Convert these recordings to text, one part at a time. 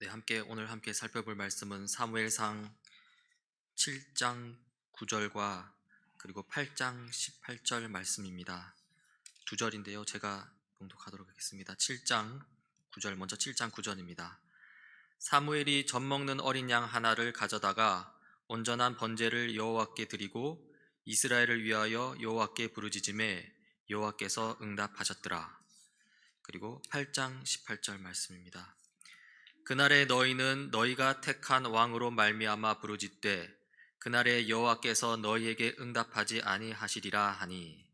오늘 함께 살펴볼 말씀은 사무엘상 7장 9절과 그리고 8장 18절 말씀입니다. 두 절인데요. 제가 봉독하도록 하겠습니다. 7장 9절, 먼저 7장 9절입니다. 사무엘이 젖 먹는 어린 양 하나를 가져다가 온전한 번제를 여호와께 드리고 이스라엘을 위하여 여호와께 부르짖음에 여호와께서 응답하셨더라. 그리고 8장 18절 말씀입니다. 그날에 너희는 너희가 택한 왕으로 말미암아 부르짖되 그날에 여호와께서 너희에게 응답하지 아니하시리라 하니.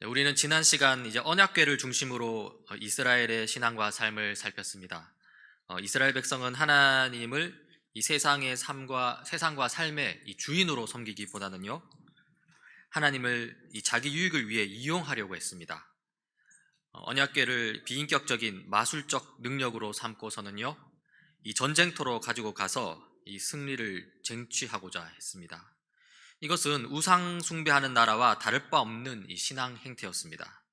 우리는 지난 시간 이제 언약궤를 중심으로 이스라엘의 신앙과 삶을 살폈습니다. 이스라엘 백성은 하나님을 이 세상과 삶의 이 주인으로 섬기기보다는요, 하나님을 이 자기 유익을 위해 이용하려고 했습니다. 언약궤를 비인격적인 마술적 능력으로 삼고서는요, 이 전쟁터로 가지고 가서 이 승리를 쟁취하고자 했습니다. 이것은 우상 숭배하는 나라와 다를 바 없는 이 신앙 행태였습니다.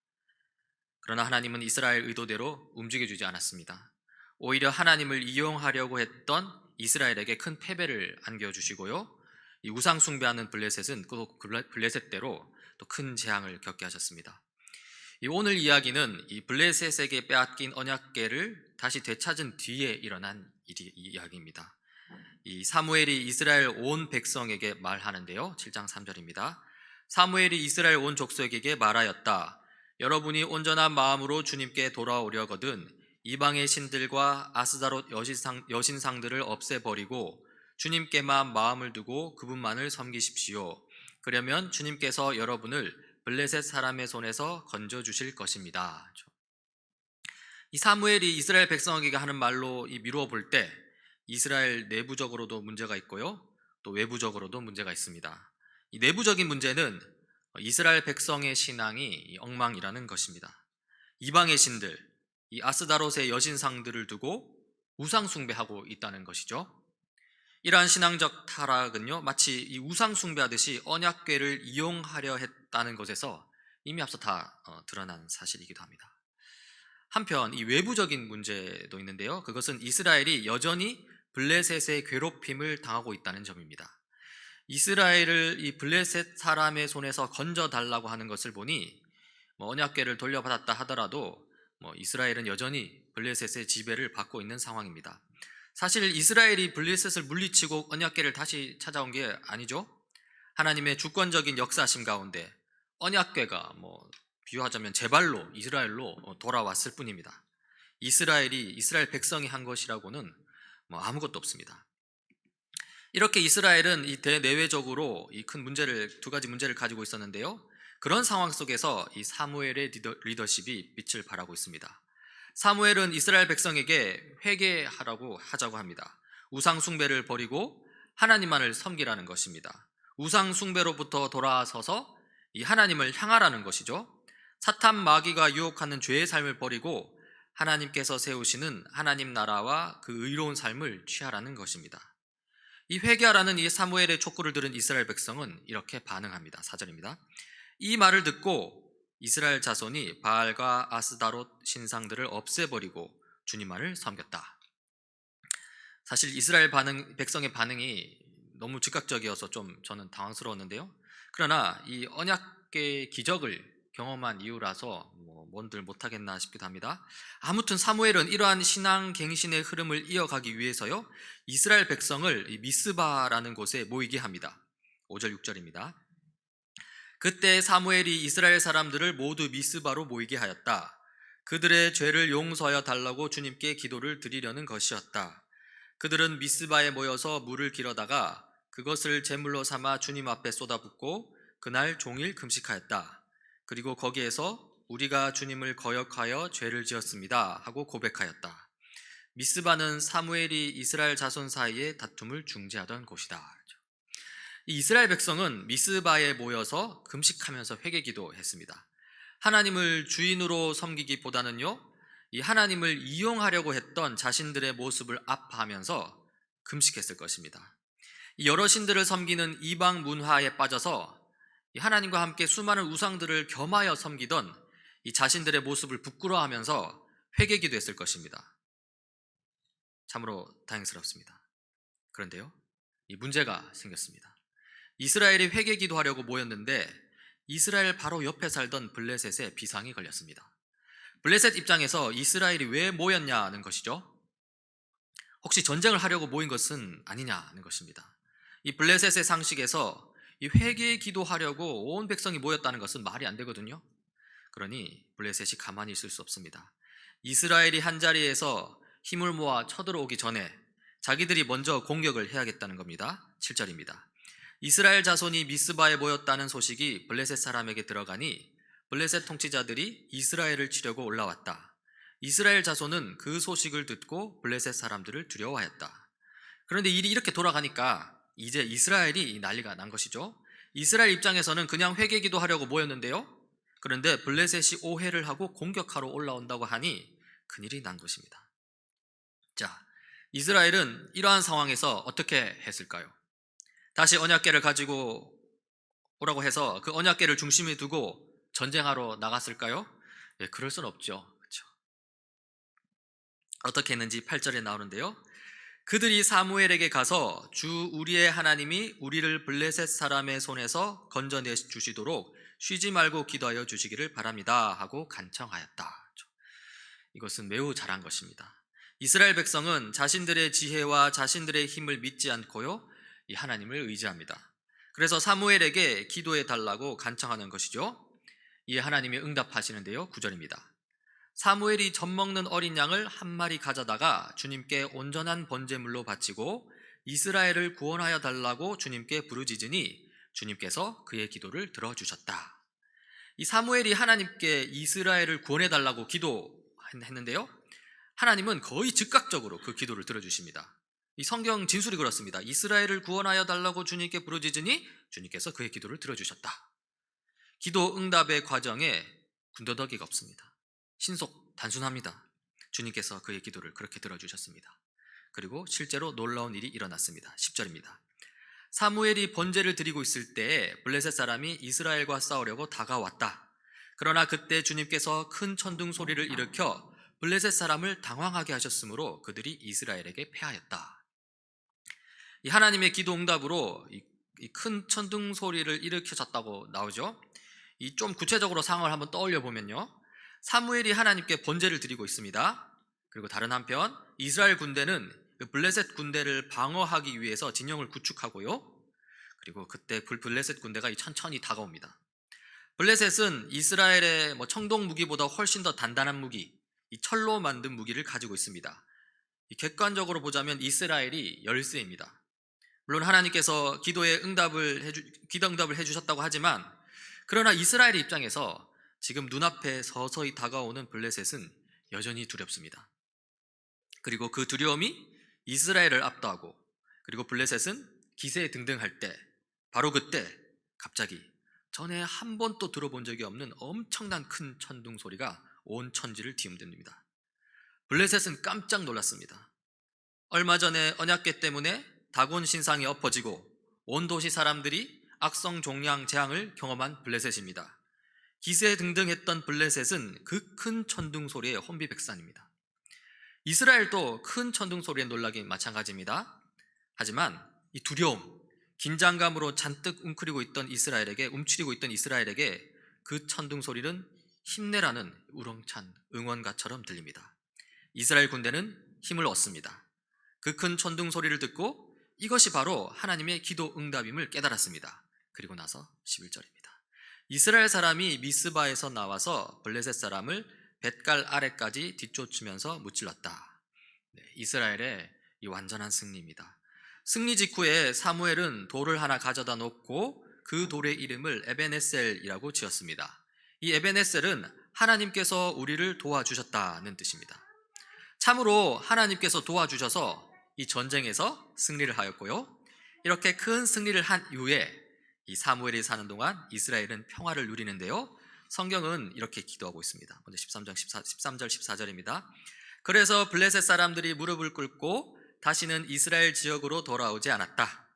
그러나 하나님은 이스라엘 의도대로 움직여주지 않았습니다. 오히려 하나님을 이용하려고 했던 이스라엘에게 큰 패배를 안겨주시고요, 이 우상 숭배하는 블레셋은 또 블레셋대로 또 큰 재앙을 겪게 하셨습니다. 오늘 이야기는 이 블레셋에게 빼앗긴 언약궤를 다시 되찾은 뒤에 일어난 이야기입니다. 이 사무엘이 이스라엘 온 백성에게 말하는데요, 7장 3절입니다. 사무엘이 이스라엘 온 족속에게 말하였다. 여러분이 온전한 마음으로 주님께 돌아오려거든 이방의 신들과 아스다롯 여신상들을 없애버리고 주님께만 마음을 두고 그분만을 섬기십시오. 그러면 주님께서 여러분을 블레셋 사람의 손에서 건져주실 것입니다. 이 사무엘이 이스라엘 백성에게 하는 말로 미루어 볼 때 이스라엘 내부적으로도 문제가 있고요, 또 외부적으로도 문제가 있습니다. 이 내부적인 문제는 이스라엘 백성의 신앙이 엉망이라는 것입니다. 이방의 신들, 이 아스다롯의 여신상들을 두고 우상 숭배하고 있다는 것이죠. 이러한 신앙적 타락은요, 마치 이 우상 숭배하듯이 언약궤를 이용하려 했다는 것에서 이미 앞서 다 드러난 사실이기도 합니다. 한편 이 외부적인 문제도 있는데요, 그것은 이스라엘이 여전히 블레셋의 괴롭힘을 당하고 있다는 점입니다. 이스라엘을 이 블레셋 사람의 손에서 건져달라고 하는 것을 보니 언약궤를 돌려받았다 하더라도 이스라엘은 여전히 블레셋의 지배를 받고 있는 상황입니다. 사실 이스라엘이 블레셋을 물리치고 언약궤를 다시 찾아온 게 아니죠. 하나님의 주권적인 역사심 가운데 언약궤가 비유하자면 제발로 이스라엘로 돌아왔을 뿐입니다. 이스라엘 백성이 한 것이라고는 아무것도 없습니다. 이렇게 이스라엘은 이 대내외적으로 이 큰 문제를, 두 가지 문제를 가지고 있었는데요, 그런 상황 속에서 이 사무엘의 리더십이 빛을 발하고 있습니다. 사무엘은 이스라엘 백성에게 하자고 합니다. 우상 숭배를 버리고 하나님만을 섬기라는 것입니다. 우상 숭배로부터 돌아서서 이 하나님을 향하라는 것이죠. 사탄 마귀가 유혹하는 죄의 삶을 버리고 하나님께서 세우시는 하나님 나라와 그 의로운 삶을 취하라는 것입니다. 이 회개하라는 이 사무엘의 촉구를 들은 이스라엘 백성은 이렇게 반응합니다. 4절입니다. 이 말을 듣고 이스라엘 자손이 바알과 아스다롯 신상들을 없애버리고 주님만을 섬겼다. 사실 이스라엘 백성의 반응이 너무 즉각적이어서 좀 저는 당황스러웠는데요, 그러나 이 언약궤 기적을 경험한 이유라서 뭔들 못하겠나 싶기도 합니다. 아무튼 사무엘은 이러한 신앙 갱신의 흐름을 이어가기 위해서요, 이스라엘 백성을 미스바라는 곳에 모이게 합니다. 5절 6절입니다. 그때 사무엘이 이스라엘 사람들을 모두 미스바로 모이게 하였다. 그들의 죄를 용서하여 달라고 주님께 기도를 드리려는 것이었다. 그들은 미스바에 모여서 물을 길어다가 그것을 제물로 삼아 주님 앞에 쏟아붓고 그날 종일 금식하였다. 그리고 거기에서 우리가 주님을 거역하여 죄를 지었습니다 하고 고백하였다. 미스바는 사무엘이 이스라엘 자손 사이에 다툼을 중재하던 곳이다. 이스라엘 백성은 미스바에 모여서 금식하면서 회개기도했습니다. 하나님을 주인으로 섬기기보다는요, 이 하나님을 이용하려고 했던 자신들의 모습을 아파하면서 금식했을 것입니다. 여러 신들을 섬기는 이방 문화에 빠져서 이 하나님과 함께 수많은 우상들을 겸하여 섬기던 이 자신들의 모습을 부끄러워하면서 회개기도했을 것입니다. 참으로 다행스럽습니다. 그런데요, 이 문제가 생겼습니다. 이스라엘이 회개기도하려고 모였는데 이스라엘 바로 옆에 살던 블레셋에 비상이 걸렸습니다. 블레셋 입장에서 이스라엘이 왜 모였냐는 것이죠. 혹시 전쟁을 하려고 모인 것은 아니냐는 것입니다. 이 블레셋의 상식에서 이 회개 기도하려고 온 백성이 모였다는 것은 말이 안 되거든요. 그러니 블레셋이 가만히 있을 수 없습니다. 이스라엘이 한자리에서 힘을 모아 쳐들어오기 전에 자기들이 먼저 공격을 해야겠다는 겁니다. 7절입니다. 이스라엘 자손이 미스바에 모였다는 소식이 블레셋 사람에게 들어가니 블레셋 통치자들이 이스라엘을 치려고 올라왔다. 이스라엘 자손은 그 소식을 듣고 블레셋 사람들을 두려워하였다. 그런데 일이 이렇게 돌아가니까 이제 이스라엘이 난리가 난 것이죠. 이스라엘 입장에서는 그냥 회개기도 하려고 모였는데요. 그런데 블레셋이 오해를 하고 공격하러 올라온다고 하니 큰일이 난 것입니다. 자, 이스라엘은 이러한 상황에서 어떻게 했을까요? 다시 언약궤를 가지고 오라고 해서 그 언약궤를 중심에 두고 전쟁하러 나갔을까요? 예, 그럴 수는 없죠. 그렇죠? 어떻게 했는지 8절에 나오는데요. 그들이 사무엘에게 가서 주 우리의 하나님이 우리를 블레셋 사람의 손에서 건져내 주시도록 쉬지 말고 기도하여 주시기를 바랍니다 하고 간청하였다. 이것은 매우 잘한 것입니다. 이스라엘 백성은 자신들의 지혜와 자신들의 힘을 믿지 않고요, 이 하나님을 의지합니다. 그래서 사무엘에게 기도해 달라고 간청하는 것이죠. 이 하나님이 응답하시는데요. 9절입니다. 사무엘이 젖 먹는 어린 양을 한 마리 가져다가 주님께 온전한 번제물로 바치고 이스라엘을 구원하여 달라고 주님께 부르짖으니 주님께서 그의 기도를 들어주셨다. 이 사무엘이 하나님께 이스라엘을 구원해 달라고 기도했는데요, 하나님은 거의 즉각적으로 그 기도를 들어주십니다. 이 성경 진술이 그렇습니다. 이스라엘을 구원하여 달라고 주님께 부르짖으니 주님께서 그의 기도를 들어주셨다. 기도 응답의 과정에 군더더기가 없습니다. 신속 단순합니다. 주님께서 그의 기도를 그렇게 들어주셨습니다. 그리고 실제로 놀라운 일이 일어났습니다. 10절입니다. 사무엘이 번제를 드리고 있을 때에 블레셋 사람이 이스라엘과 싸우려고 다가왔다. 그러나 그때 주님께서 큰 천둥 소리를 일으켜 블레셋 사람을 당황하게 하셨으므로 그들이 이스라엘에게 패하였다. 이 하나님의 기도 응답으로 이 큰 천둥 소리를 일으켜졌다고 나오죠. 이 좀 구체적으로 상황을 한번 떠올려 보면요, 사무엘이 하나님께 번제를 드리고 있습니다. 그리고 다른 한편 이스라엘 군대는 블레셋 군대를 방어하기 위해서 진영을 구축하고요, 그리고 그때 블레셋 군대가 천천히 다가옵니다. 블레셋은 이스라엘의 청동 무기보다 훨씬 더 단단한 무기, 이 철로 만든 무기를 가지고 있습니다. 객관적으로 보자면 이스라엘이 열세입니다. 물론 하나님께서 기도 응답을 해주셨다고 하지만, 그러나 이스라엘의 입장에서 지금 눈앞에 서서히 다가오는 블레셋은 여전히 두렵습니다. 그리고 그 두려움이 이스라엘을 압도하고, 그리고 블레셋은 기세등등할 때, 바로 그때 갑자기 전에 한 번도 들어본 적이 없는 엄청난 큰 천둥 소리가 온 천지를 뒤흔듭니다. 블레셋은 깜짝 놀랐습니다. 얼마 전에 언약궤 때문에 다곤 신상이 엎어지고 온 도시 사람들이 악성 종양 재앙을 경험한 블레셋입니다. 기세등등했던 블레셋은 그 큰 천둥 소리에 혼비백산입니다. 이스라엘도 큰 천둥 소리에 놀라긴 마찬가지입니다. 하지만 이 두려움, 긴장감으로 잔뜩 움츠리고 있던 이스라엘에게 그 천둥 소리는 힘내라는 우렁찬 응원가처럼 들립니다. 이스라엘 군대는 힘을 얻습니다. 그 큰 천둥 소리를 듣고 이것이 바로 하나님의 기도 응답임을 깨달았습니다. 그리고 나서 11절입니다. 이스라엘 사람이 미스바에서 나와서 블레셋 사람을 벳갈 아래까지 뒤쫓으면서 무찔렀다. 이스라엘의 이 완전한 승리입니다. 승리 직후에 사무엘은 돌을 하나 가져다 놓고 그 돌의 이름을 에벤에셀이라고 지었습니다. 이 에벤에셀은 하나님께서 우리를 도와주셨다는 뜻입니다. 참으로 하나님께서 도와주셔서 이 전쟁에서 승리를 하였고요, 이렇게 큰 승리를 한 이후에 이 사무엘이 사는 동안 이스라엘은 평화를 누리는데요, 성경은 이렇게 기도하고 있습니다. 먼저 13절 14절입니다. 그래서 블레셋 사람들이 무릎을 꿇고 다시는 이스라엘 지역으로 돌아오지 않았다.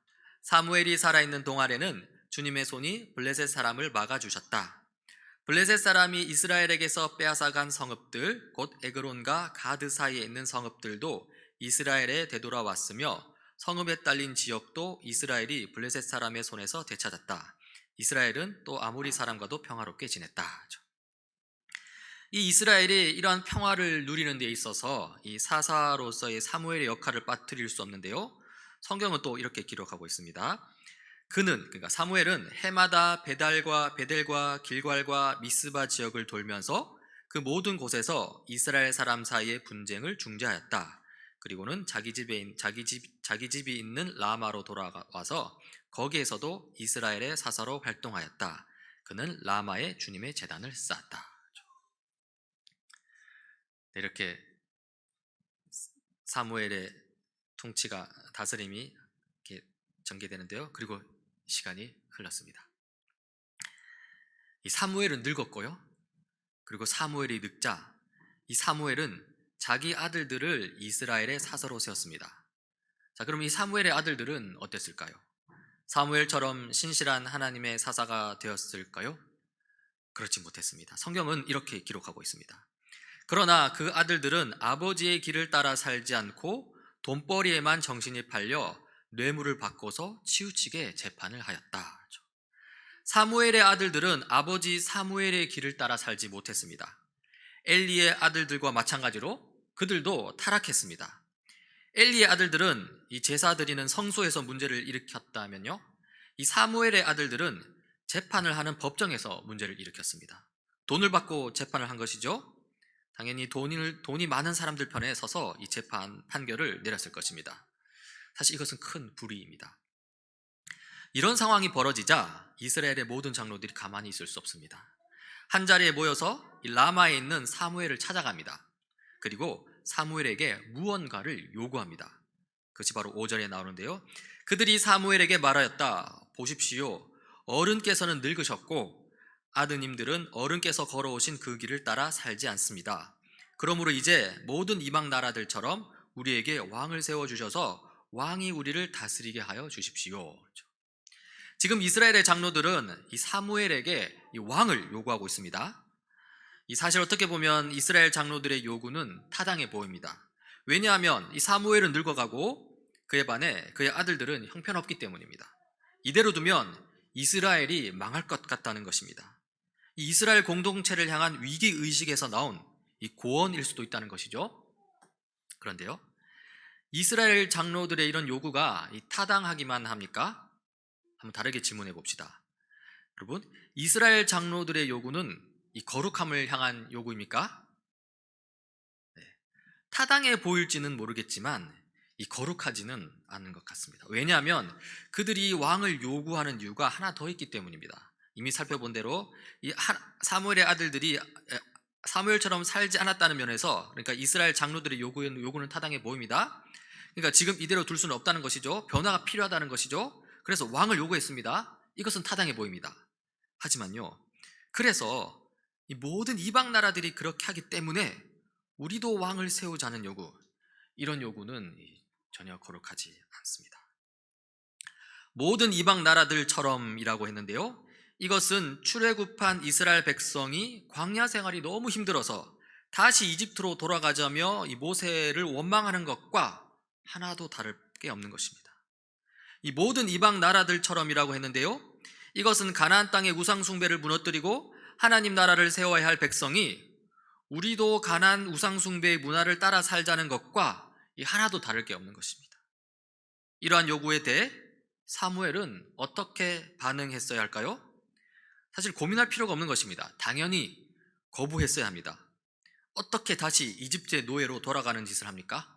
사무엘이 살아있는 동안에는 주님의 손이 블레셋 사람을 막아주셨다. 블레셋 사람이 이스라엘에게서 빼앗아간 성읍들, 곧 에그론과 가드 사이에 있는 성읍들도 이스라엘에 되돌아왔으며 성읍에 딸린 지역도 이스라엘이 블레셋 사람의 손에서 되찾았다. 이스라엘은 또 아모리 사람과도 평화롭게 지냈다. 이 이스라엘이 이러한 평화를 누리는 데 있어서 이 사사로서의 사무엘의 역할을 빠뜨릴 수 없는데요. 성경은 또 이렇게 기록하고 있습니다. 그러니까 사무엘은 해마다 베델과 길갈과 미스바 지역을 돌면서 그 모든 곳에서 이스라엘 사람 사이의 분쟁을 중재하였다. 그리고는 자기 집이 있는 라마로 돌아와서 거기에서도 이스라엘의 사사로 활동하였다. 그는 라마에 주님의 제단을 쌓았다. 이렇게 사무엘의 통치가 다스림이 이렇게 전개되는데요. 그리고 시간이 흘렀습니다. 이 사무엘은 늙었고요. 그리고 사무엘이 늙자 이 사무엘은 자기 아들들을 이스라엘의 사서로 세웠습니다. 자, 그럼 이 사무엘의 아들들은 어땠을까요? 사무엘처럼 신실한 하나님의 사사가 되었을까요? 그렇지 못했습니다. 성경은 이렇게 기록하고 있습니다. 그러나 그 아들들은 아버지의 길을 따라 살지 않고 돈벌이에만 정신이 팔려 뇌물을 받고서 치우치게 재판을 하였다. 사무엘의 아들들은 아버지 사무엘의 길을 따라 살지 못했습니다. 엘리의 아들들과 마찬가지로 그들도 타락했습니다. 엘리의 아들들은 이 제사 드리는 성소에서 문제를 일으켰다면요, 이 사무엘의 아들들은 재판을 하는 법정에서 문제를 일으켰습니다. 돈을 받고 재판을 한 것이죠. 당연히 돈이 많은 사람들 편에 서서 이 판결을 내렸을 것입니다. 사실 이것은 큰 불의입니다. 이런 상황이 벌어지자 이스라엘의 모든 장로들이 가만히 있을 수 없습니다. 한 자리에 모여서 이 라마에 있는 사무엘을 찾아갑니다. 그리고 사무엘에게 무언가를 요구합니다. 그것이 바로 5절에 나오는데요. 그들이 사무엘에게 말하였다. 보십시오. 어른께서는 늙으셨고 아드님들은 어른께서 걸어오신 그 길을 따라 살지 않습니다. 그러므로 이제 모든 이방 나라들처럼 우리에게 왕을 세워주셔서 왕이 우리를 다스리게 하여 주십시오. 지금 이스라엘의 장로들은 이 사무엘에게 이 왕을 요구하고 있습니다. 이 사실 어떻게 보면 이스라엘 장로들의 요구는 타당해 보입니다. 왜냐하면 이 사무엘은 늙어가고 그에 반해 그의 아들들은 형편없기 때문입니다. 이대로 두면 이스라엘이 망할 것 같다는 것입니다. 이 이스라엘 공동체를 향한 위기의식에서 나온 이 고언일 수도 있다는 것이죠. 그런데요, 이스라엘 장로들의 이런 요구가 타당하기만 합니까? 한번 다르게 질문해 봅시다. 여러분, 이스라엘 장로들의 요구는 이 거룩함을 향한 요구입니까? 네. 타당해 보일지는 모르겠지만 이 거룩하지는 않은 것 같습니다. 왜냐하면 그들이 왕을 요구하는 이유가 하나 더 있기 때문입니다. 이미 살펴본 대로 이 사무엘의 아들들이 사무엘처럼 살지 않았다는 면에서, 그러니까 이스라엘 장로들의 요구는 타당해 보입니다. 그러니까 지금 이대로 둘 수는 없다는 것이죠. 변화가 필요하다는 것이죠. 그래서 왕을 요구했습니다. 이것은 타당해 보입니다. 하지만요, 그래서 이 모든 이방 나라들이 그렇게 하기 때문에 우리도 왕을 세우자는 요구, 이런 요구는 전혀 거룩하지 않습니다. 모든 이방 나라들처럼이라고 했는데요, 이것은 출애굽한 이스라엘 백성이 광야 생활이 너무 힘들어서 다시 이집트로 돌아가자며 이 모세를 원망하는 것과 하나도 다를 게 없는 것입니다. 이 모든 이방 나라들처럼이라고 했는데요, 이것은 가나안 땅의 우상 숭배를 무너뜨리고 하나님 나라를 세워야 할 백성이 우리도 가나안 우상 숭배의 문화를 따라 살자는 것과 하나도 다를 게 없는 것입니다. 이러한 요구에 대해 사무엘은 어떻게 반응했어야 할까요? 사실 고민할 필요가 없는 것입니다. 당연히 거부했어야 합니다. 어떻게 다시 이집트의 노예로 돌아가는 짓을 합니까?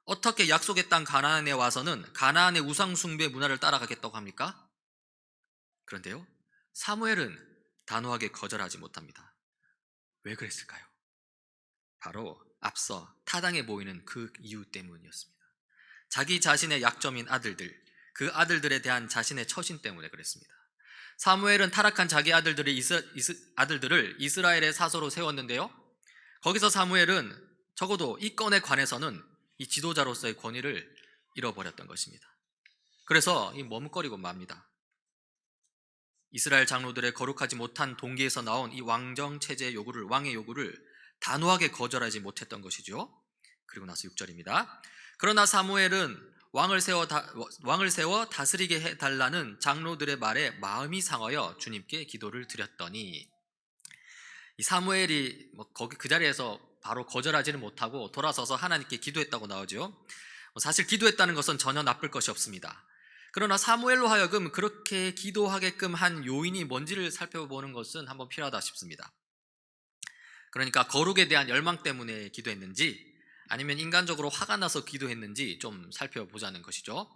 어떻게 약속의 땅 가나안에 와서는 가나안의 우상 숭배 문화를 따라가겠다고 합니까? 그런데요, 사무엘은 단호하게 거절하지 못합니다. 왜 그랬을까요? 바로 앞서 타당해 보이는 그 이유 때문이었습니다. 자기 자신의 약점인 아들들, 그 아들들에 대한 자신의 처신 때문에 그랬습니다. 사무엘은 타락한 자기 아들들을 이스라엘의 사서로 세웠는데요, 거기서 사무엘은 적어도 이 건에 관해서는 이 지도자로서의 권위를 잃어버렸던 것입니다. 그래서 머뭇거리고 맙니다. 이스라엘 장로들의 거룩하지 못한 동기에서 나온 이 왕정 체제의 요구를, 왕의 요구를 단호하게 거절하지 못했던 것이죠. 그리고 나서 6절입니다. 그러나 사무엘은 왕을 세워 다스리게 해달라는 장로들의 말에 마음이 상하여 주님께 기도를 드렸더니, 이 사무엘이 거기 그 자리에서 바로 거절하지는 못하고 돌아서서 하나님께 기도했다고 나오죠. 사실 기도했다는 것은 전혀 나쁠 것이 없습니다. 그러나 사무엘로 하여금 그렇게 기도하게끔 한 요인이 뭔지를 살펴보는 것은 한번 필요하다 싶습니다. 그러니까 거룩에 대한 열망 때문에 기도했는지 아니면 인간적으로 화가 나서 기도했는지 좀 살펴보자는 것이죠.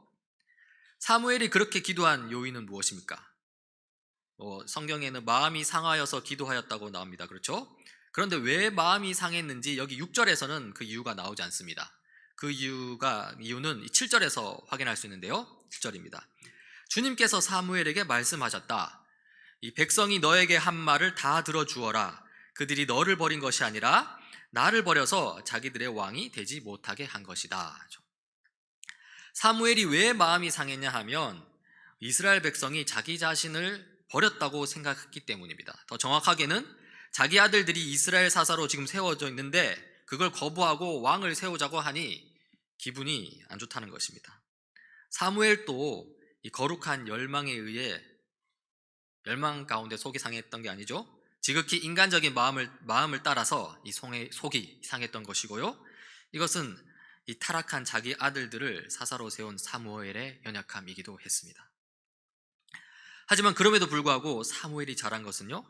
사무엘이 그렇게 기도한 요인은 무엇입니까? 성경에는 마음이 상하여서 기도하였다고 나옵니다. 그렇죠? 그런데 왜 마음이 상했는지 여기 6절에서는 그 이유가 나오지 않습니다. 그 이유는 7절에서 확인할 수 있는데요. 7절입니다. 주님께서 사무엘에게 말씀하셨다. 이 백성이 너에게 한 말을 다 들어주어라. 그들이 너를 버린 것이 아니라 나를 버려서 자기들의 왕이 되지 못하게 한 것이다. 사무엘이 왜 마음이 상했냐 하면 이스라엘 백성이 자기 자신을 버렸다고 생각했기 때문입니다. 더 정확하게는 자기 아들들이 이스라엘 사사로 지금 세워져 있는데 그걸 거부하고 왕을 세우자고 하니 기분이 안 좋다는 것입니다. 사무엘도 이 거룩한 열망에 의해 열망 가운데 속이 상했던 게 아니죠. 지극히 인간적인 마음을 따라서 이 속이 상했던 것이고요. 이것은 이 타락한 자기 아들들을 사사로 세운 사무엘의 연약함이기도 했습니다. 하지만 그럼에도 불구하고 사무엘이 잘한 것은요,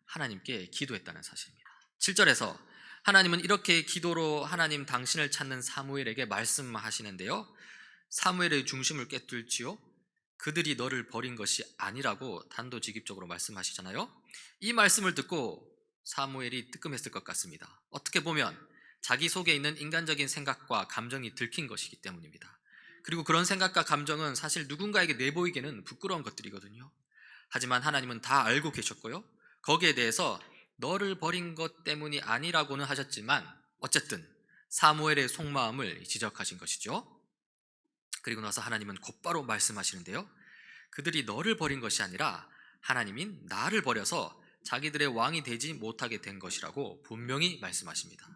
하나님께 기도했다는 사실입니다. 7절에서 하나님은 이렇게 기도로 하나님 당신을 찾는 사무엘에게 말씀하시는데요, 사무엘의 중심을 깨뚫지요, 그들이 너를 버린 것이 아니라고 단도직입적으로 말씀하시잖아요. 이 말씀을 듣고 사무엘이 뜨끔했을 것 같습니다. 어떻게 보면 자기 속에 있는 인간적인 생각과 감정이 들킨 것이기 때문입니다. 그리고 그런 생각과 감정은 사실 누군가에게 내보이기는 부끄러운 것들이거든요. 하지만 하나님은 다 알고 계셨고요, 거기에 대해서 너를 버린 것 때문이 아니라고는 하셨지만 어쨌든 사무엘의 속마음을 지적하신 것이죠. 그리고 나서 하나님은 곧바로 말씀하시는데요, 그들이 너를 버린 것이 아니라 하나님인 나를 버려서 자기들의 왕이 되지 못하게 된 것이라고 분명히 말씀하십니다.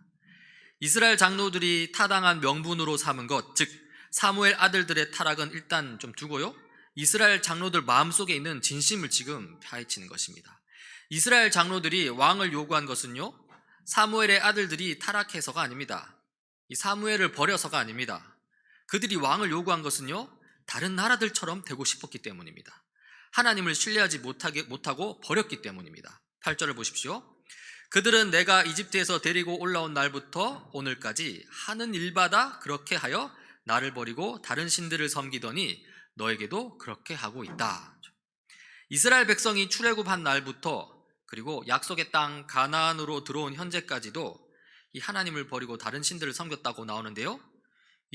이스라엘 장로들이 타당한 명분으로 삼은 것, 즉 사무엘 아들들의 타락은 일단 좀 두고요, 이스라엘 장로들 마음속에 있는 진심을 지금 파헤치는 것입니다. 이스라엘 장로들이 왕을 요구한 것은요, 사무엘의 아들들이 타락해서가 아닙니다. 이 사무엘을 버려서가 아닙니다. 그들이 왕을 요구한 것은요, 다른 나라들처럼 되고 싶었기 때문입니다. 하나님을 신뢰하지 못하고 버렸기 때문입니다. 8절을 보십시오. 그들은 내가 이집트에서 데리고 올라온 날부터 오늘까지 하는 일마다 그렇게 하여 나를 버리고 다른 신들을 섬기더니 너에게도 그렇게 하고 있다. 이스라엘 백성이 출애굽한 날부터 그리고 약속의 땅 가나안으로 들어온 현재까지도 이 하나님을 버리고 다른 신들을 섬겼다고 나오는데요,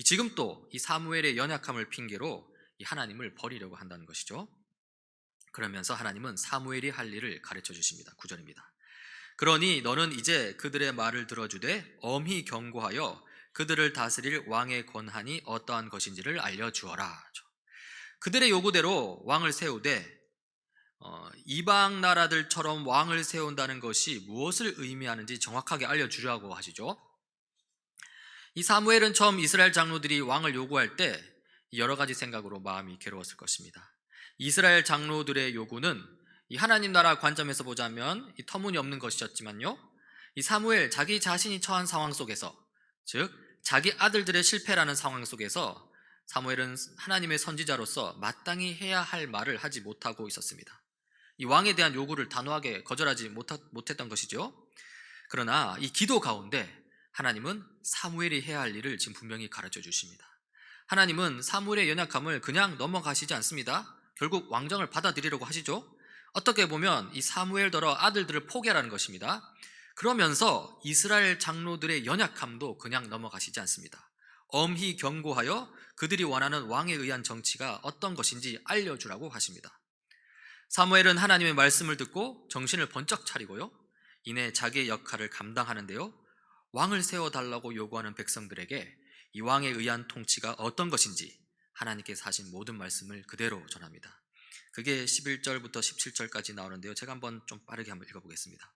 지금 또 이 사무엘의 연약함을 핑계로 이 하나님을 버리려고 한다는 것이죠. 그러면서 하나님은 사무엘이 할 일을 가르쳐 주십니다. 9절입니다. 그러니 너는 이제 그들의 말을 들어주되 엄히 경고하여 그들을 다스릴 왕의 권한이 어떠한 것인지를 알려주어라. 그들의 요구대로 왕을 세우되 이방 나라들처럼 왕을 세운다는 것이 무엇을 의미하는지 정확하게 알려주려고 하시죠. 이 사무엘은 처음 이스라엘 장로들이 왕을 요구할 때 여러 가지 생각으로 마음이 괴로웠을 것입니다. 이스라엘 장로들의 요구는 이 하나님 나라 관점에서 보자면 이 터무니없는 것이었지만요, 이 사무엘 자기 자신이 처한 상황 속에서, 즉 자기 아들들의 실패라는 상황 속에서 사무엘은 하나님의 선지자로서 마땅히 해야 할 말을 하지 못하고 있었습니다. 이 왕에 대한 요구를 단호하게 거절하지 못했던 것이죠. 그러나 이 기도 가운데 하나님은 사무엘이 해야 할 일을 지금 분명히 가르쳐 주십니다. 하나님은 사무엘의 연약함을 그냥 넘어가시지 않습니다. 결국 왕정을 받아들이려고 하시죠. 어떻게 보면 이 사무엘더러 아들들을 포기하라는 것입니다. 그러면서 이스라엘 장로들의 연약함도 그냥 넘어가시지 않습니다. 엄히 경고하여 그들이 원하는 왕에 의한 정치가 어떤 것인지 알려주라고 하십니다. 사무엘은 하나님의 말씀을 듣고 정신을 번쩍 차리고요, 이내 자기의 역할을 감당하는데요, 왕을 세워달라고 요구하는 백성들에게 이 왕에 의한 통치가 어떤 것인지 하나님께서 하신 모든 말씀을 그대로 전합니다. 그게 11절부터 17절까지 나오는데요. 제가 한번 좀 빠르게 한번 읽어보겠습니다.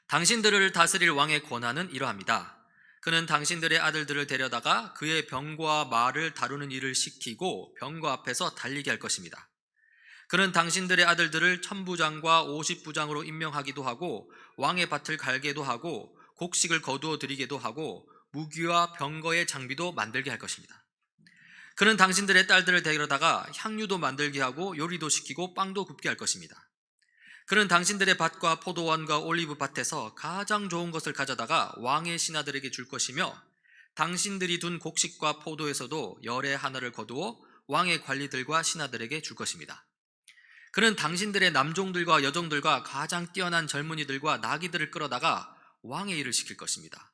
당신들을 다스릴 왕의 권한은 이러합니다. 그는 당신들의 아들들을 데려다가 그의 병과 말을 다루는 일을 시키고 병거 앞에서 달리게 할 것입니다. 그는 당신들의 아들들을 천부장과 50부장으로 임명하기도 하고 왕의 밭을 갈게도 하고 곡식을 거두어 드리게도 하고 무기와 병거의 장비도 만들게 할 것입니다. 그는 당신들의 딸들을 데려다가 향유도 만들게 하고 요리도 시키고 빵도 굽게 할 것입니다. 그는 당신들의 밭과 포도원과 올리브 밭에서 가장 좋은 것을 가져다가 왕의 신하들에게 줄 것이며 당신들이 둔 곡식과 포도에서도 열의 하나를 거두어 왕의 관리들과 신하들에게 줄 것입니다. 그는 당신들의 남종들과 여종들과 가장 뛰어난 젊은이들과 나귀들을 끌어다가 왕의 일을 시킬 것입니다.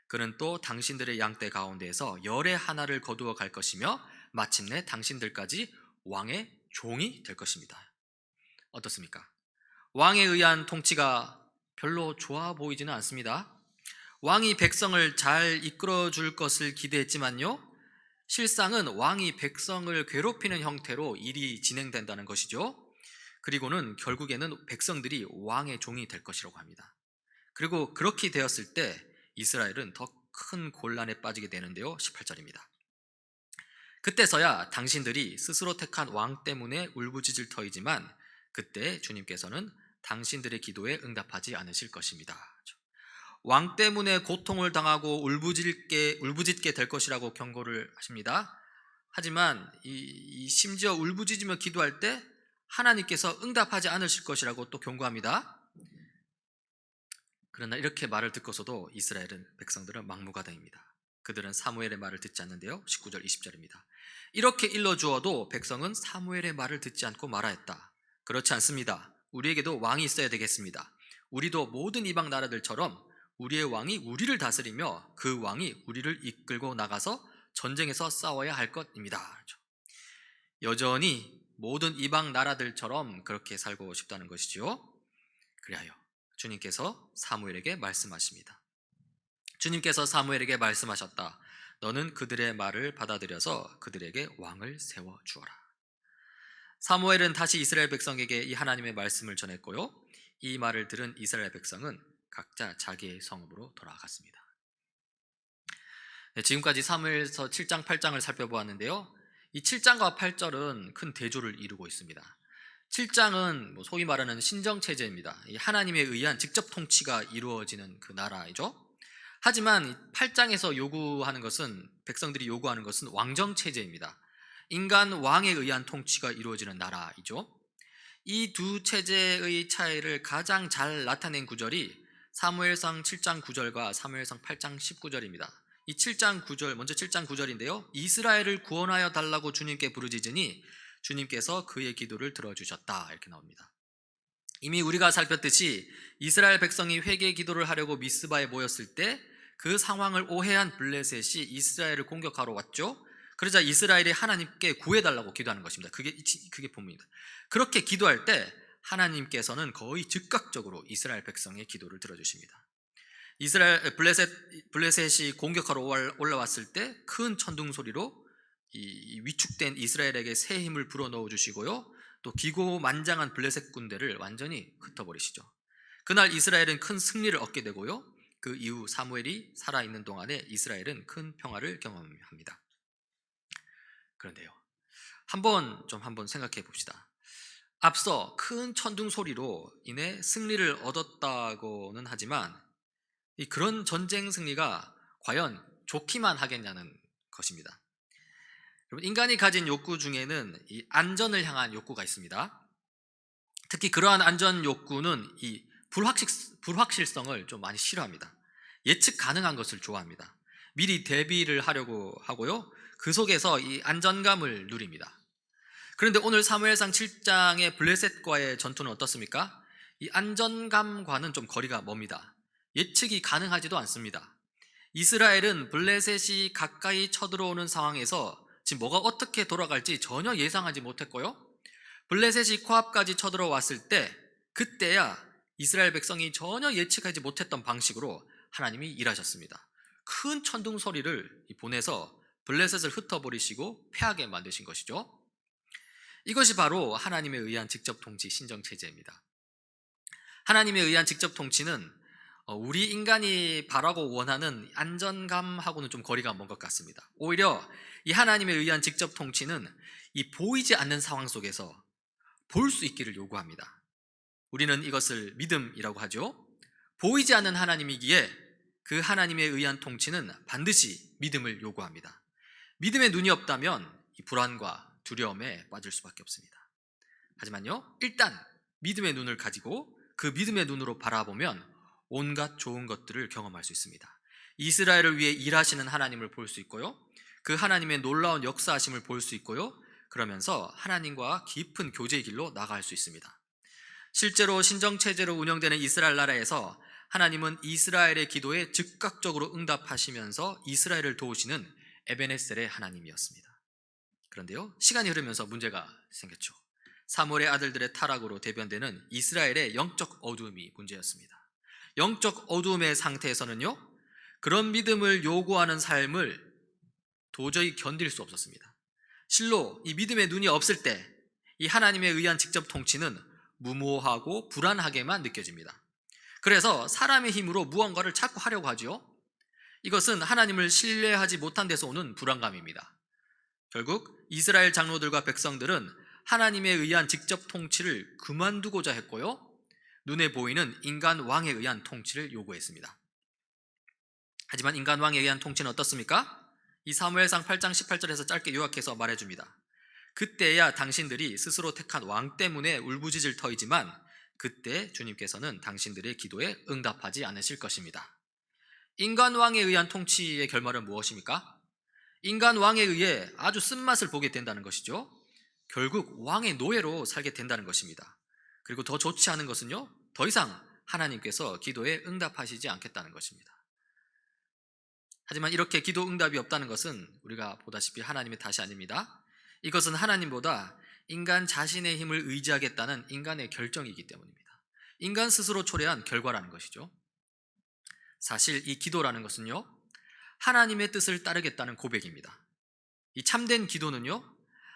그는 또 당신들의 양떼 가운데에서 열의 하나를 거두어 갈 것이며 마침내 당신들까지 왕의 종이 될 것입니다. 어떻습니까? 왕에 의한 통치가 별로 좋아 보이지는 않습니다. 왕이 백성을 잘 이끌어 줄 것을 기대했지만요, 실상은 왕이 백성을 괴롭히는 형태로 일이 진행된다는 것이죠. 그리고는 결국에는 백성들이 왕의 종이 될 것이라고 합니다. 그리고 그렇게 되었을 때 이스라엘은 더 큰 곤란에 빠지게 되는데요. 18절입니다. 그때서야 당신들이 스스로 택한 왕 때문에 울부짖을 터이지만 그때 주님께서는 당신들의 기도에 응답하지 않으실 것입니다. 왕 때문에 고통을 당하고 울부짖게 될 것이라고 경고를 하십니다. 하지만 심지어 울부짖으며 기도할 때 하나님께서 응답하지 않으실 것이라고 또 경고합니다. 그러나 이렇게 말을 듣고서도 이스라엘은 백성들은 막무가내입니다. 그들은 사무엘의 말을 듣지 않는데요. 19절 20절입니다. 이렇게 일러주어도 백성은 사무엘의 말을 듣지 않고 말하였다. 그렇지 않습니다. 우리에게도 왕이 있어야 되겠습니다. 우리도 모든 이방 나라들처럼 우리의 왕이 우리를 다스리며 그 왕이 우리를 이끌고 나가서 전쟁에서 싸워야 할 것입니다. 여전히 모든 이방 나라들처럼 그렇게 살고 싶다는 것이죠. 그리하여 주님께서 사무엘에게 말씀하십니다. 주님께서 사무엘에게 말씀하셨다. 너는 그들의 말을 받아들여서 그들에게 왕을 세워주어라. 사무엘은 다시 이스라엘 백성에게 이 하나님의 말씀을 전했고요, 이 말을 들은 이스라엘 백성은 각자 자기의 성읍으로 돌아갔습니다. 지금까지 사무엘서 7장 8장을 살펴보았는데요, 이 7장과 8절은 큰 대조를 이루고 있습니다. 7장은 소위 말하는 신정체제입니다. 하나님에 의한 직접 통치가 이루어지는 그 나라이죠. 하지만 8장에서 요구하는 것은, 백성들이 요구하는 것은 왕정체제입니다. 인간 왕에 의한 통치가 이루어지는 나라이죠. 이 두 체제의 차이를 가장 잘 나타낸 구절이 사무엘상 7장 9절과 사무엘상 8장 19절입니다. 이 7장 9절, 먼저 7장 9절인데요. 이스라엘을 구원하여 달라고 주님께 부르짖으니 주님께서 그의 기도를 들어주셨다, 이렇게 나옵니다. 이미 우리가 살폈듯이 이스라엘 백성이 회개 기도를 하려고 미스바에 모였을 때 그 상황을 오해한 블레셋이 이스라엘을 공격하러 왔죠. 그러자 이스라엘이 하나님께 구해달라고 기도하는 것입니다. 그게 본문입니다. 그렇게 기도할 때 하나님께서는 거의 즉각적으로 이스라엘 백성의 기도를 들어주십니다. 블레셋이 공격하러 올라왔을 때 큰 천둥 소리로 이 위축된 이스라엘에게 새 힘을 불어넣어 주시고요, 또 기고만장한 블레셋 군대를 완전히 흩어버리시죠. 그날 이스라엘은 큰 승리를 얻게 되고요, 그 이후 사무엘이 살아있는 동안에 이스라엘은 큰 평화를 경험합니다. 그런데요, 한번 생각해 봅시다. 앞서 큰 천둥 소리로 인해 승리를 얻었다고는 하지만 그런 전쟁 승리가 과연 좋기만 하겠냐는 것입니다. 여러분, 인간이 가진 욕구 중에는 이 안전을 향한 욕구가 있습니다. 특히 그러한 안전 욕구는 이 불확실성을 좀 많이 싫어합니다. 예측 가능한 것을 좋아합니다. 미리 대비를 하려고 하고요, 그 속에서 이 안전감을 누립니다. 그런데 오늘 사무엘상 7장의 블레셋과의 전투는 어떻습니까? 이 안전감과는 좀 거리가 멉니다. 예측이 가능하지도 않습니다. 이스라엘은 블레셋이 가까이 쳐들어오는 상황에서 지금 뭐가 어떻게 돌아갈지 전혀 예상하지 못했고요, 블레셋이 코앞까지 쳐들어왔을 때 그때야 이스라엘 백성이 전혀 예측하지 못했던 방식으로 하나님이 일하셨습니다. 큰 천둥 소리를 보내서 블레셋을 흩어버리시고 패하게 만드신 것이죠. 이것이 바로 하나님에 의한 직접 통치 신정체제입니다. 하나님에 의한 직접 통치는 우리 인간이 바라고 원하는 안전감하고는 좀 거리가 먼 것 같습니다. 오히려 이 하나님에 의한 직접 통치는 이 보이지 않는 상황 속에서 볼 수 있기를 요구합니다. 우리는 이것을 믿음이라고 하죠. 보이지 않는 하나님이기에 그 하나님에 의한 통치는 반드시 믿음을 요구합니다. 믿음의 눈이 없다면 이 불안과 두려움에 빠질 수밖에 없습니다. 하지만요, 일단 믿음의 눈을 가지고 그 믿음의 눈으로 바라보면 온갖 좋은 것들을 경험할 수 있습니다. 이스라엘을 위해 일하시는 하나님을 볼 수 있고요, 그 하나님의 놀라운 역사하심을 볼 수 있고요, 그러면서 하나님과 깊은 교제의 길로 나아갈 수 있습니다. 실제로 신정체제로 운영되는 이스라엘 나라에서 하나님은 이스라엘의 기도에 즉각적으로 응답하시면서 이스라엘을 도우시는 에베네셀의 하나님이었습니다. 그런데요, 시간이 흐르면서 문제가 생겼죠. 사무엘의 아들들의 타락으로 대변되는 이스라엘의 영적 어두움이 문제였습니다. 영적 어두움의 상태에서는요, 그런 믿음을 요구하는 삶을 도저히 견딜 수 없었습니다. 실로 이 믿음의 눈이 없을 때 이 하나님에 의한 직접 통치는 무모하고 불안하게만 느껴집니다. 그래서 사람의 힘으로 무언가를 자꾸 하려고 하죠. 이것은 하나님을 신뢰하지 못한 데서 오는 불안감입니다. 결국 이스라엘 장로들과 백성들은 하나님에 의한 직접 통치를 그만두고자 했고요, 눈에 보이는 인간 왕에 의한 통치를 요구했습니다. 하지만 인간 왕에 의한 통치는 어떻습니까? 이 사무엘상 8장 18절에서 짧게 요약해서 말해줍니다. 그때야 당신들이 스스로 택한 왕 때문에 울부짖을 터이지만 그때 주님께서는 당신들의 기도에 응답하지 않으실 것입니다. 인간 왕에 의한 통치의 결말은 무엇입니까? 인간 왕에 의해 아주 쓴맛을 보게 된다는 것이죠. 결국 왕의 노예로 살게 된다는 것입니다. 그리고 더 좋지 않은 것은요, 더 이상 하나님께서 기도에 응답하시지 않겠다는 것입니다. 하지만 이렇게 기도 응답이 없다는 것은 우리가 보다시피 하나님의 탓이 아닙니다. 이것은 하나님보다 인간 자신의 힘을 의지하겠다는 인간의 결정이기 때문입니다. 인간 스스로 초래한 결과라는 것이죠. 사실 이 기도라는 것은요, 하나님의 뜻을 따르겠다는 고백입니다. 이 참된 기도는요,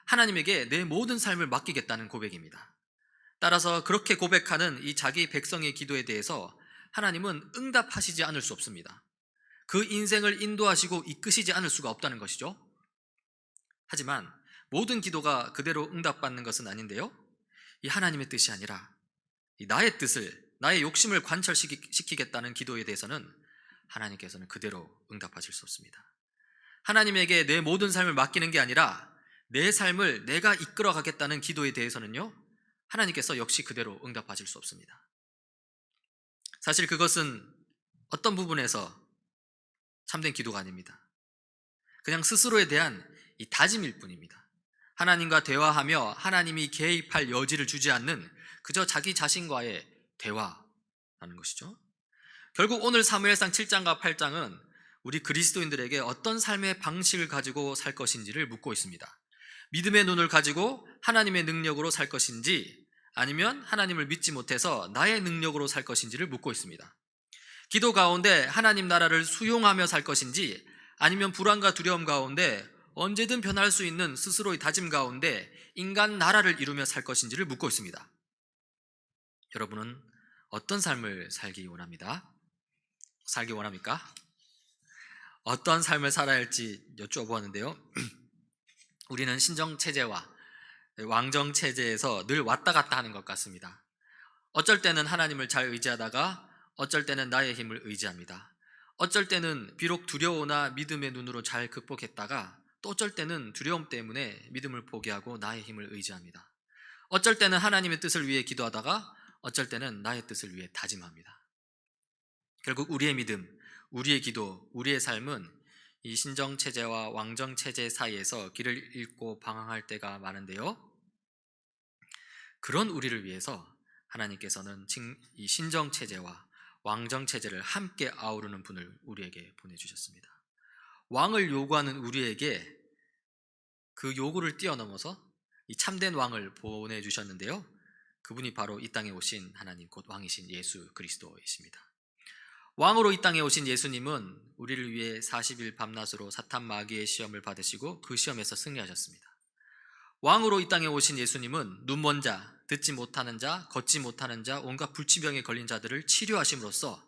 하나님에게 내 모든 삶을 맡기겠다는 고백입니다. 따라서 그렇게 고백하는 이 자기 백성의 기도에 대해서 하나님은 응답하시지 않을 수 없습니다. 그 인생을 인도하시고 이끄시지 않을 수가 없다는 것이죠. 하지만 모든 기도가 그대로 응답받는 것은 아닌데요, 이 하나님의 뜻이 아니라 이 나의 뜻을, 나의 욕심을 관철시키겠다는 기도에 대해서는 하나님께서는 그대로 응답하실 수 없습니다. 하나님에게 내 모든 삶을 맡기는 게 아니라 내 삶을 내가 이끌어 가겠다는 기도에 대해서는요, 하나님께서 역시 그대로 응답하실 수 없습니다. 사실 그것은 어떤 부분에서 참된 기도가 아닙니다. 그냥 스스로에 대한 이 다짐일 뿐입니다. 하나님과 대화하며 하나님이 개입할 여지를 주지 않는 그저 자기 자신과의 대화라는 것이죠. 결국 오늘 사무엘상 7장과 8장은 우리 그리스도인들에게 어떤 삶의 방식을 가지고 살 것인지를 묻고 있습니다. 믿음의 눈을 가지고 하나님의 능력으로 살 것인지, 아니면 하나님을 믿지 못해서 나의 능력으로 살 것인지를 묻고 있습니다. 기도 가운데 하나님 나라를 수용하며 살 것인지, 아니면 불안과 두려움 가운데 언제든 변할 수 있는 스스로의 다짐 가운데 인간 나라를 이루며 살 것인지를 묻고 있습니다. 여러분은 어떤 삶을 살기 원합니다? 살기 원합니까? 어떤 삶을 살아야 할지 여쭈어보았는데요, 우리는 신정체제와 왕정체제에서 늘 왔다 갔다 하는 것 같습니다. 어쩔 때는 하나님을 잘 의지하다가 어쩔 때는 나의 힘을 의지합니다. 어쩔 때는 비록 두려우나 믿음의 눈으로 잘 극복했다가 또 어쩔 때는 두려움 때문에 믿음을 포기하고 나의 힘을 의지합니다. 어쩔 때는 하나님의 뜻을 위해 기도하다가 어쩔 때는 나의 뜻을 위해 다짐합니다. 결국 우리의 믿음, 우리의 기도, 우리의 삶은 이 신정체제와 왕정체제 사이에서 길을 잃고 방황할 때가 많은데요, 그런 우리를 위해서 하나님께서는 이 신정체제와 왕정체제를 함께 아우르는 분을 우리에게 보내주셨습니다. 왕을 요구하는 우리에게 그 요구를 뛰어넘어서 이 참된 왕을 보내주셨는데요, 그분이 바로 이 땅에 오신 하나님, 곧 왕이신 예수 그리스도이십니다. 왕으로 이 땅에 오신 예수님은 우리를 위해 40일 밤낮으로 사탄 마귀의 시험을 받으시고 그 시험에서 승리하셨습니다. 왕으로 이 땅에 오신 예수님은 눈먼 자, 듣지 못하는 자, 걷지 못하는 자, 온갖 불치병에 걸린 자들을 치료하심으로써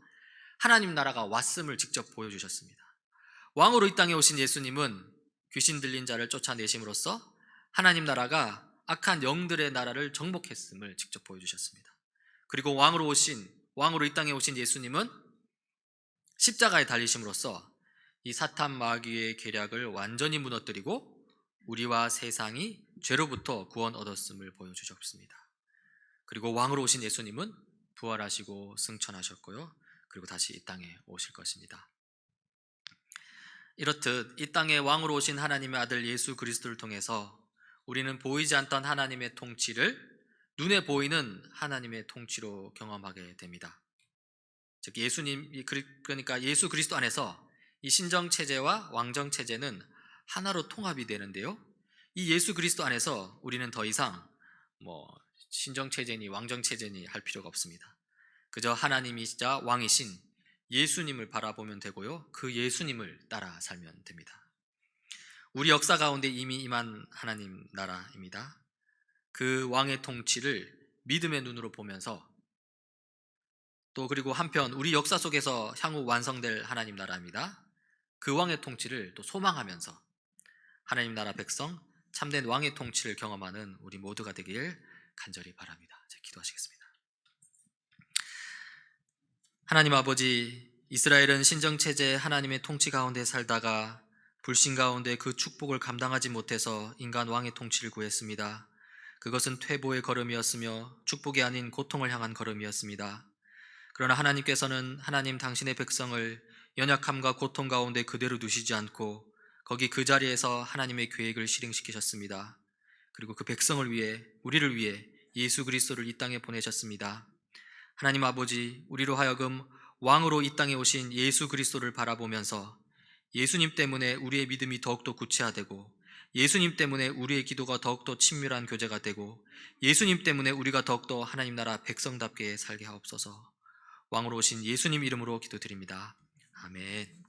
하나님 나라가 왔음을 직접 보여주셨습니다. 왕으로 이 땅에 오신 예수님은 귀신 들린 자를 쫓아내심으로써 하나님 나라가 악한 영들의 나라를 정복했음을 직접 보여주셨습니다. 그리고 왕으로 이 땅에 오신 예수님은 십자가에 달리심으로써 이 사탄 마귀의 계략을 완전히 무너뜨리고 우리와 세상이 죄로부터 구원 얻었음을 보여주셨습니다. 그리고 왕으로 오신 예수님은 부활하시고 승천하셨고요. 그리고 다시 이 땅에 오실 것입니다. 이렇듯 이 땅에 왕으로 오신 하나님의 아들 예수 그리스도를 통해서 우리는 보이지 않던 하나님의 통치를 눈에 보이는 하나님의 통치로 경험하게 됩니다. 즉 그러니까 예수 그리스도 안에서 이 신정 체제와 왕정 체제는 하나로 통합이 되는데요. 이 예수 그리스도 안에서 우리는 더 이상 신정 체제니 왕정 체제니 할 필요가 없습니다. 그저 하나님이시자 왕이신 예수님을 바라보면 되고요. 그 예수님을 따라 살면 됩니다. 우리 역사 가운데 이미 임한 하나님 나라입니다. 그 왕의 통치를 믿음의 눈으로 보면서 또 그리고 한편 우리 역사 속에서 향후 완성될 하나님 나라입니다. 그 왕의 통치를 또 소망하면서 하나님 나라 백성, 참된 왕의 통치를 경험하는 우리 모두가 되길 간절히 바랍니다. 기도하시겠습니다. 하나님 아버지, 이스라엘은 신정체제 하나님의 통치 가운데 살다가 불신 가운데 그 축복을 감당하지 못해서 인간 왕의 통치를 구했습니다. 그것은 퇴보의 걸음이었으며 축복이 아닌 고통을 향한 걸음이었습니다. 그러나 하나님께서는 하나님 당신의 백성을 연약함과 고통 가운데 그대로 두시지 않고 거기 그 자리에서 하나님의 계획을 실행시키셨습니다. 그리고 그 백성을 위해, 우리를 위해 예수 그리스도를 이 땅에 보내셨습니다. 하나님 아버지, 우리로 하여금 왕으로 이 땅에 오신 예수 그리스도를 바라보면서 예수님 때문에 우리의 믿음이 더욱더 구체화되고 예수님 때문에 우리의 기도가 더욱더 친밀한 교제가 되고 예수님 때문에 우리가 더욱더 하나님 나라 백성답게 살게 하옵소서. 왕으로 오신 예수님 이름으로 기도드립니다. 아멘.